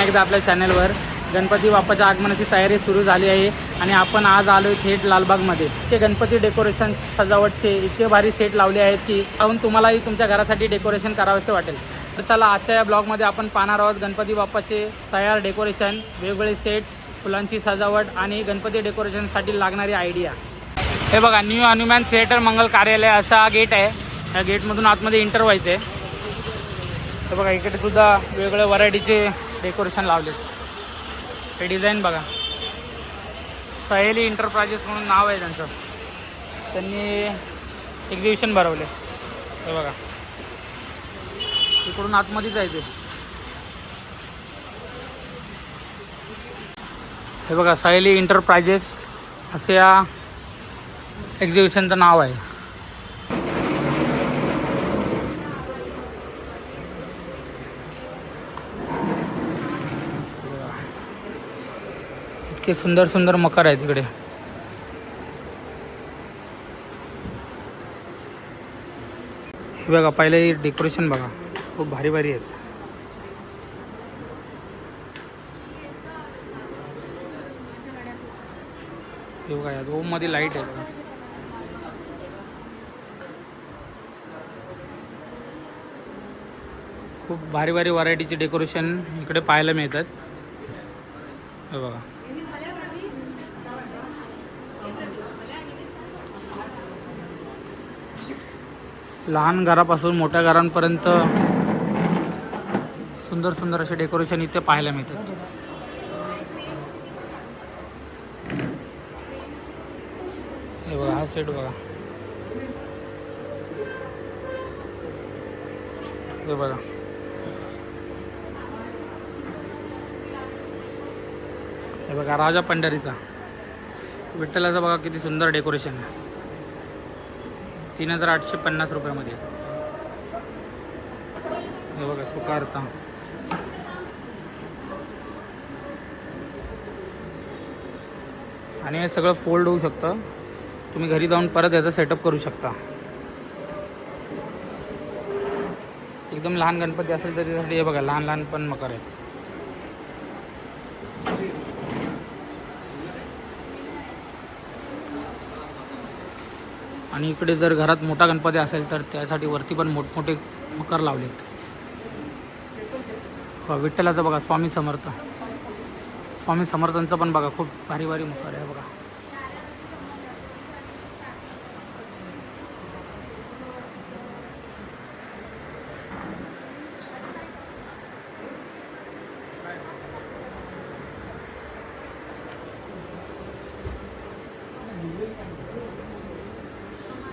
एकदा आपल्या चॅनलवर. गणपती बाप्पाच्या आगमनाची तयारी सुरू झाली आहे आणि आपण आज आलो आहे थेट लालबागमध्ये. ते गणपती डेकोरेशन सजावटचे इतके भारी सेट लावले आहेत की पाहून तुम्हालाही तुमच्या घरासाठी डेकोरेशन करावेसे वाटेल. तर चला आजच्या या ब्लॉगमध्ये आपण पाहणार आहोत गणपती बाप्पाचे तयार डेकोरेशन, वेगवेगळे सेट, फुलांची सजावट आणि गणपती डेकोरेशनसाठी लागणारी आयडिया. हे बघा, न्यू हनुमान थिएटर मंगल कार्यालय असा गेट आहे. या गेटमधून आतमध्ये एंटर व्हायचं आहे. हे बघा, इकडे सुद्धा वेगवेगळ्या व्हरायटीचे डेकोरेशन लावले. हे डिझाईन बघा, सहेली एंटरप्राइजेस म्हणून नाव आहे त्यांचं. त्यांनी एक्झिबिशन भरवले. हे बघा, इकडून आतमध्ये जायचे. हे बघा, सहेली एंटरप्राइजेस असे या एक्झिबिशनचं नाव आहे. इतके सुंदर सुंदर मकर आहेत तिकडे. हे बघा, पहिले डेकोरेशन बघा, खूप भारी भारी आहेत. हे बघा, या रूम मध्ये लाईट आहे. खूप भारी भारी व्हरायटीचे डेकोरेशन इकडे पाहायला मिळतात. हे बघा, लहान घरापासून मोठ्या घरांपर्यंत सुंदर सुंदर असे डेकोरेशन इथे पाहायला मिळतात. हे बघा, हा सेट बघा. हे बघा, हे बघा, राजा पंढरीचा विठ्ठलाचा बघा किती सुंदर डेकोरेशन आहे. 3850 रुपयामध्ये. हे बघा, सुकार्ता. आणि हे सगळं फोल्ड होऊ शकतं. तुम्ही घरी जाऊन परत याचा सेटअप करू शकता. एकदम लहान गणपती असेल तर त्यासाठी हे बघा, लहान लहान पण मकर आहेत. आणि इकडे जर घरात मोठा गणपती असेल तर त्यासाठी वरती पण मोठमोठे मकर लावलेत. विठ्ठलाचं बघा, स्वामी समर्थ. स्वामी समर्थांचं पण बघा, खूप भारी भारी मकर आहे बघा.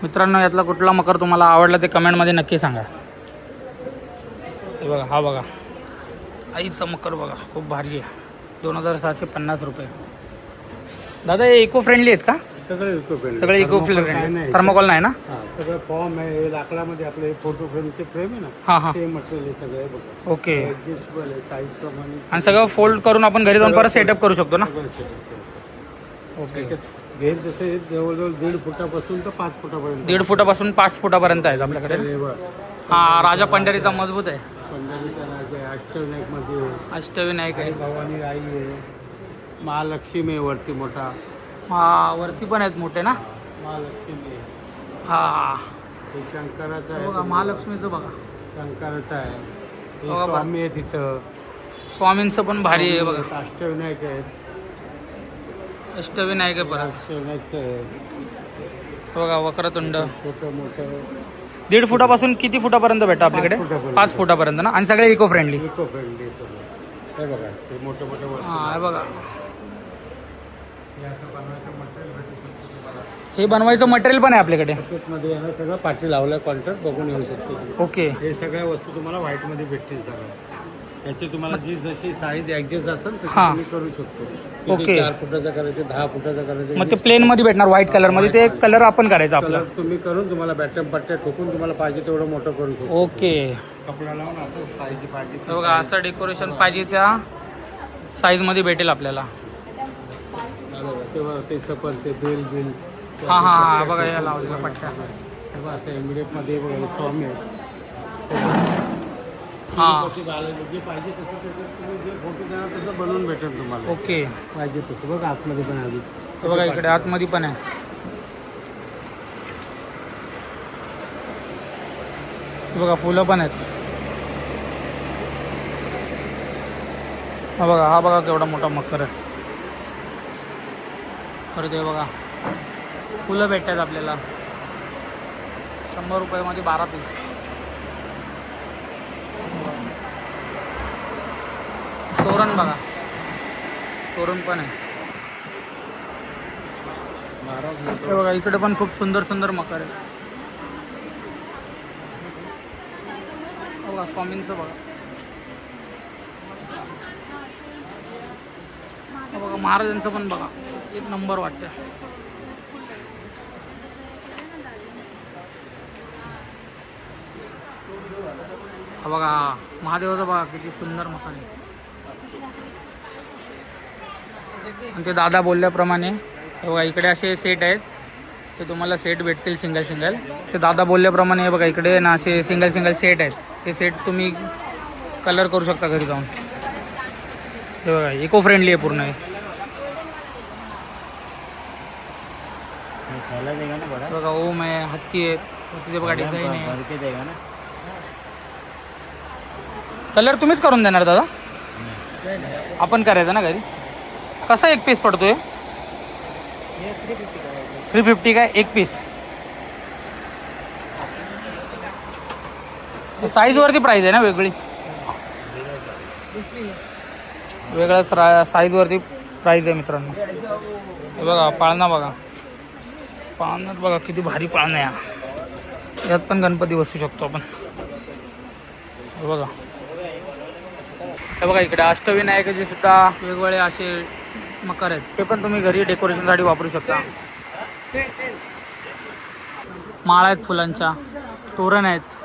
मित्रांनो, यातला कुठला मकर तुम्हाला आवडला ते कमेंटमध्ये नक्की सांगा. हे बघा, हा बघा, आईचा मकर बघा, खूप भारी आहे. 2650 रुपये. दादा, हे इको फ्रेंडली आहेत का? सगळे इको फ्रेंडली. सगळे इको फ्रेंडली. थर्मोकॉल नाही ना? सगळं फॉर्म आहे. लाकडामध्ये आपले फोटो फ्रेमचे फ्रेम आहे ना, हां हां, ते मटेरियल आहे सगळे बघा. ओके. ॲडजस्टेबल आहे साईज प्रमाणे. आणि सगळं फोल्ड करून आपण घरी जाऊन परत सेटअप करू शकतो ना? सगळं setup केलं. ओके. घेर जसे जवळजवळ 1.5 फुटापासून तर 5 फुटापर्यंत. 1.5 फुटापासून 5 फुटापर्यंत आहेत आपल्याकडे. हा राजा पंढरीचा मजबूत आहे. पंढरीचा राजा आहे. अष्टविनायकमध्ये अष्टविनायक आहे. भवानी आई आहे. महालक्ष्मी आहे वरती मोठा. हा, वरती पण आहेत मोठे ना? महालक्ष्मी आहे. हा, हे शंकराचं बघा, आहे. महालक्ष्मीचं बघा, शंकराचं आहे. हे बघा बरं. स्वामी आहे तिथं. स्वामींचं पण भारी आहे बघा. अष्टविनायक आहेत. अष्टविनायक आहे परत. अष्टविनायकचं आहे. बघा, वक्रतुंड. छोटं मोठं 1.5 फुटापासून किती फुटापर्यंत भेटतं आपल्याकडे? 5 फुटापर्यंत. 5 फुटापर्यंत ना? आणि सगळे इको फ्रेंडली. इको फ्रेंडली सगळं. हे बघा, ते मोठं मोठं वस्तू. हा, हे बघा, हे असं बनवायचं मटेरियल भेटू शकतो तुम्हाला. हे बनवायचं मटेरियल पण आहे आपल्याकडे. मध्ये आहे ना, सगळं पाठी लावलं कॉन्ट्रॅक्ट बघून येऊ शकतो. ओके. हे सगळ्या वस्तू तुम्हाला व्हाईटमध्ये भेटतील सगळं. याची तुम्हाला जी जशी साईज ॲडजस्ट असेल तशी हां. तुम्ही करू शकतो. ओके. किती 4 फुटाचं करायचं, 10 फुटाचं करायचं. मग ते प्लेन मध्ये भेटणार व्हाईट कलर मध्ये. ते कलर आपण करायचं आपलं. कलर तुम्ही करून तुम्हाला बॅटम पट्ट्या ठोकून तुम्हाला पाहिजे तेवढं मोठं करू शकतो. ओके. कपडा लावून असं साईज पाहिजे हे बघा, असं डेकोरेशन पाहिजे त्या साईज मध्ये भेटेल आपल्याला. तेव्हा ते सफर ते बेल बिल. हा हा हा, बघा, या लावलेल्या पट्ट्या. तेव्हा असं एमडीएफमध्ये बघा स्वामी आहे. हां. तिरुपती बालाजी जे पाहिजे तसं त्याच्यात तुम्ही जे फोटो देणार तसं बनवून भेटेल तुम्हाला. ओके. पाहिजे तसं बघा आतमध्ये पण आधी. हे बघा इकडे आतमध्ये पण आहे. हे बघा फुलं पण आहेत. हा बघा केवढा मोठा मकर आहे. परत हे बघा फुलं भेटतात आपल्याला 100 रुपयामध्ये 12 पीस. तोरण बघा, तोरण पण आहे. हे बघा इकडे पण खूप सुंदर सुंदर मकर आहे. बघा स्वामींचं बघा. हे बघा महाराजांचं पण बघा, एक नंबर वाटतं. हा बघा महादेवाचं बघा किती सुंदर मकान आहे. आणि ते दादा बोलल्याप्रमाणे हे बघा इकडे असे सेट आहेत, ते तुम्हाला सेट भेटतील सिंगल सिंगल. ते दादा बोलल्याप्रमाणे हे बघा इकडे ना असे सिंगल सिंगल सेट आहेत. ते सेट तुम्ही कलर करू शकता घरी जाऊन. हे बघा इको फ्रेंडली आहे पूर्ण. बघा ओम आहे, हत्ती आहे, तिथे बघा डिझाईन आहे. कलर तुम्हीच करून देणार दादा? आपण करायचं ना घरी. कसा एक पीस पडतोय? 350 काय एक पीस? साईजवरती प्राईस आहे ना वेगळी? वेगळ्या साईजवरती प्राईस आहे मित्रांनो. हे बघा पाळणा बघा, पाळण्यात बघा किती भारी पाळणा आहे. यात पण गणपती बसू शकतो आपण. हे बघा, हे बघा इकडे अष्टविनायकाचे सुद्धा वेगवेगळे असे मकर आहेत. ते पण तुम्ही घरी डेकोरेशनसाठी वापरू शकता. माळा आहेत फुलांच्या, तोरण आहेत.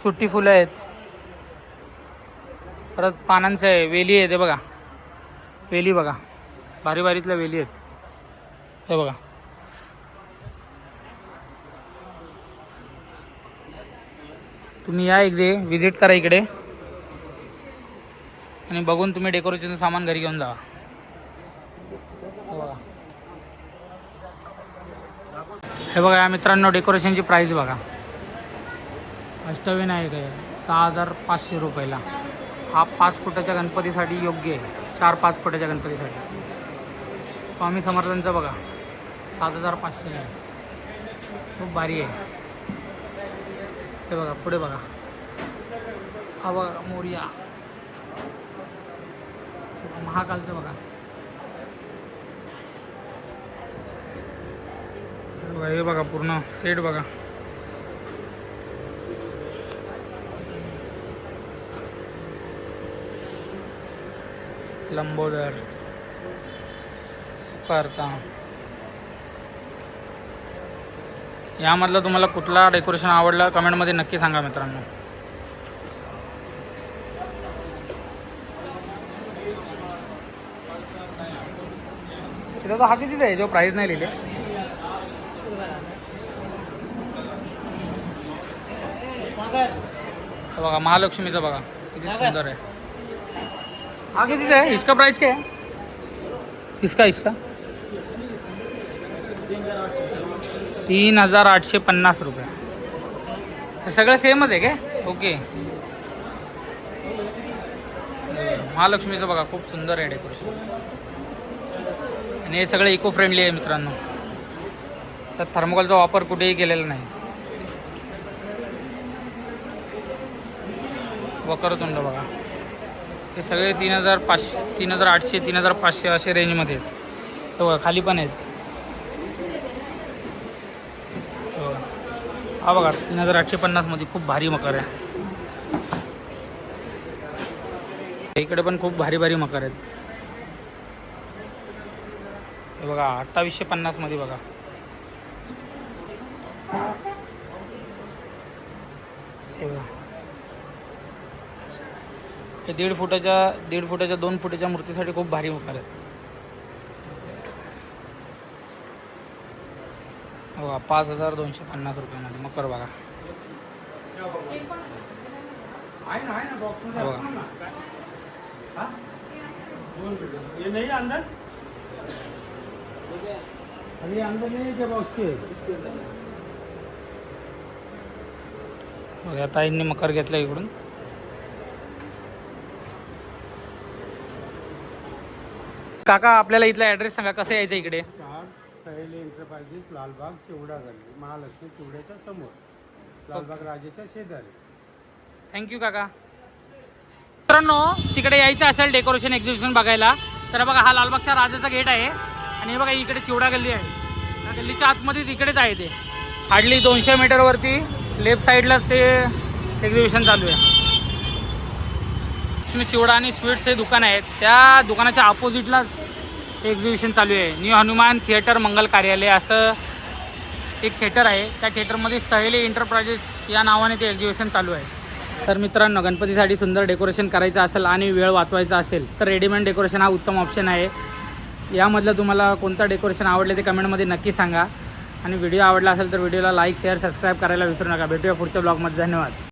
सुट्टी फुलं आहेत. परत पानांचं आहे, वेली आहे. ते बघा वेली बघा, भारी भारीतल्या वेली आहेत. हे बघा तुम्ही या इकडे विजिट करा इकडे आणि बघून तुम्ही डेकोरेशनचं सामान घरी घेऊन जावा. हे बघा या मित्रांनो डेकोरेशनची प्राईस बघा. अष्टविनायक आहे 6500 रुपयाला. हा 5 फुटाच्या गणपतीसाठी योग्य आहे. 4-5 फुटाच्या गणपतीसाठी. स्वामी समर्थांचं बघा 7500 आहे. खूप भारी आहे. हे बघा पुढे बघा, हा बघा मोरया. महाकालचं बघा. हे बघा पूर्ण सेट बघा. लंबोदर, सुकारता. यामधलं तुम्हाला कुठला डेकोरेशन आवडलं कमेंटमध्ये नक्की सांगा मित्रांनो. तिथं हा कितीचा आहे जो प्राईस नाही लिहिले? बघा महालक्ष्मीचा बघा किती सुंदर आहे. हा कितीचा आहे? इसका प्राइस क्या है? इसका 3850 रुपये. हे सगळं सेमच आहे काय? ओके. महालक्ष्मीचं बघा खूप सुंदर आहे डेकोरेशन. आणि हे सगळं इको फ्रेंडली आहे मित्रांनो. तर थर्मोकॉलचा वापर कुठेही केलेला नाही. वक्रतुंड बघा, ते सगळे 3500, 3800, 3500 असे रेंजमध्ये आहेत. हे बघा खाली पण आहेत. हा बघा 3850 मध्ये खूप भारी मकर आहे. इकडे पण खूप भारी भारी मकर आहेत. हे बघा 2850 मध्ये बघा. हे बघा हे 1.5 फुटाच्या 2 फुटाच्या मूर्तीसाठी खूप भारी मकर आहेत. बघा 5250 रुपयामध्ये मकर बघा. आहे ना बॉक्स हो. ये नहीं अंदर अभी अंदर नहीं है बॉक्स के. बघा ताईंनी मकर घेतला इकडून. काका आपल्याला इथला ॲड्रेस सांगा, कसं यायचं इकडे. सहेली एंटरप्राइजेस, लालबाग चिवडा गल्ली, महालक्ष्मी चिवड्याच्या समोर, लालबाग राजाच्या शेजारी. थँक्यू काका. मित्रांनो तिकडे यायचं असेल डेकोरेशन एक्झिबिशन बघायला तर बघा हा लालबागच्या राजाचा गेट आहे आणि हे बघा इकडे चिवडा गल्ली आहे. या गल्लीच्या आतमध्येच इकडेच आहे ते. हार्डली 200 मीटरवरती लेफ्ट साईडलाच ते एक्झिबिशन चालू आहे. लक्ष्मी चिवडा आणि स्वीट्स हे दुकान आहेत, त्या दुकानाच्या अपोजिटलाच एक्झिबिशन चालू आहे. न्यू हनुमान थिएटर मंगल कार्यालय असं एक थिएटर आहे. त्या थिएटरमध्ये सहेली एंटरप्राइजेस या नावाने ते एक्झिबिशन चालू आहे. तर मित्रांनो गणपतीसाठी सुंदर डेकोरेशन करायचं असेल आणि वेळ वाचवायचा असेल तर रेडीमेड डेकोरेशन हा उत्तम ऑप्शन आहे. यामधलं तुम्हाला कोणतं डेकोरेशन आवडले ते कमेंटमध्ये नक्की सांगा आणि व्हिडिओ आवडला असेल तर व्हिडिओला लाईक शेअर सबस्क्राईब करायला विसरू नका. भेटूया पुढच्या ब्लॉगमध्ये. धन्यवाद.